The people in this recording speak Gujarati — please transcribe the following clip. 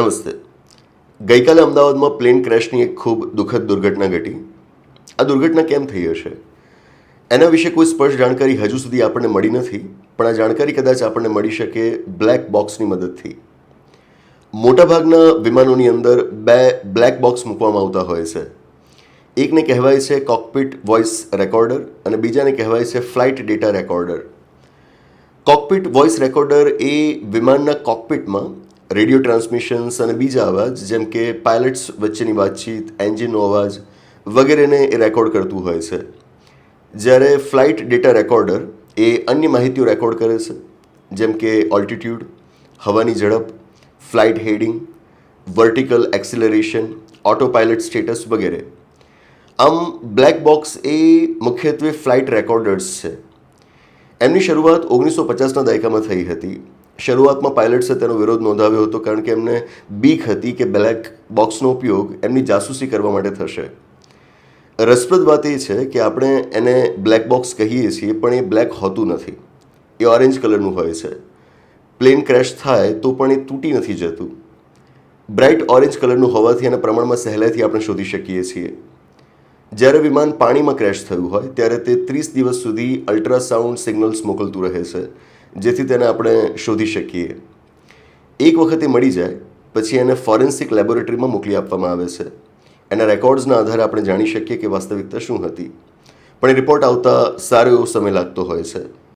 નમસ્તે. ગઈકાલે અમદાવાદમાં પ્લેન ક્રેશની એક ખૂબ દુઃખદ દુર્ઘટના ઘટી. આ દુર્ઘટના કેમ થઈ હશે એના વિશે કોઈ સ્પષ્ટ જાણકારી હજુ સુધી આપણને મળી નથી, પણ આ જાણકારી કદાચ આપણને મળી શકે બ્લેક બોક્સની મદદથી. મોટાભાગના વિમાનોની અંદર બે બ્લેક બોક્સ મૂકવામાં આવતા હોય છે. એકને કહેવાય છે કોકપિટ વોઇસ રેકોર્ડર અને બીજાને કહેવાય છે flight data recorder. Cockpit voice recorder એ વિમાનના કોકપિટમાં રેડિયો ટ્રાન્સમિશન્સ અને બીજા અવાજ જેમ કે પાયલટ્સ વચ્ચેની વાતચીત, એન્જિનનો અવાજ વગેરેને એ રેકોર્ડ કરતું હોય છે. જ્યારે ફ્લાઇટ ડેટા રેકોર્ડર એ અન્ય માહિતીઓ રેકોર્ડ કરે છે, જેમ કે ઓલ્ટિટ્યૂડ, હવાની ઝડપ, flight heading, vertical acceleration, auto pilot status વગેરે. આમ બ્લેક બોક્સ એ મુખ્યત્વે ફ્લાઇટ રેકોર્ડર્સ છે. એમની શરૂઆત 1950ના દાયકામાં થઈ હતી. શરૂઆતમાં પાયલટ્સે તેનો વિરોધ નોંધાવ્યો હતો, કારણ કે એમને બીક હતી કે બ્લેક બોક્સનો ઉપયોગ એમની જાસૂસી કરવા માટે થશે. રસપ્રદ વાત એ છે કે આપણે એને બ્લેક બોક્સ કહીએ છીએ, પણ એ બ્લેક હોતું નથી. એ ઓરેન્જ કલરનું હોય છે. પ્લેન ક્રેશ થાય તો પણ એ તૂટી નથી જતું. બ્રાઇટ ઓરેન્જ કલરનું હોવાથી એના પ્રમાણમાં સહેલાઈથી આપણે શોધી શકીએ છીએ. જ્યારે વિમાન પાણીમાં ક્રેશ થયું હોય ત્યારે તે 30 દિવસ સુધી અલ્ટ્રાસાઉન્ડ સિગ્નલ્સ મોકલતું રહે છે, જેથી તેને આપણે શોધી શકીએ. એક વખત એ મળી જાય પછી એને ફોરેન્સિક લેબોરેટરીમાં મોકલી આપવામાં આવે છે. એના રેકોર્ડ્સના આધારે આપણે જાણી શકીએ કે વાસ્તવિકતા શું હતી, પણ એ રિપોર્ટ આવતા સારો એવો સમય લાગતો હોય છે.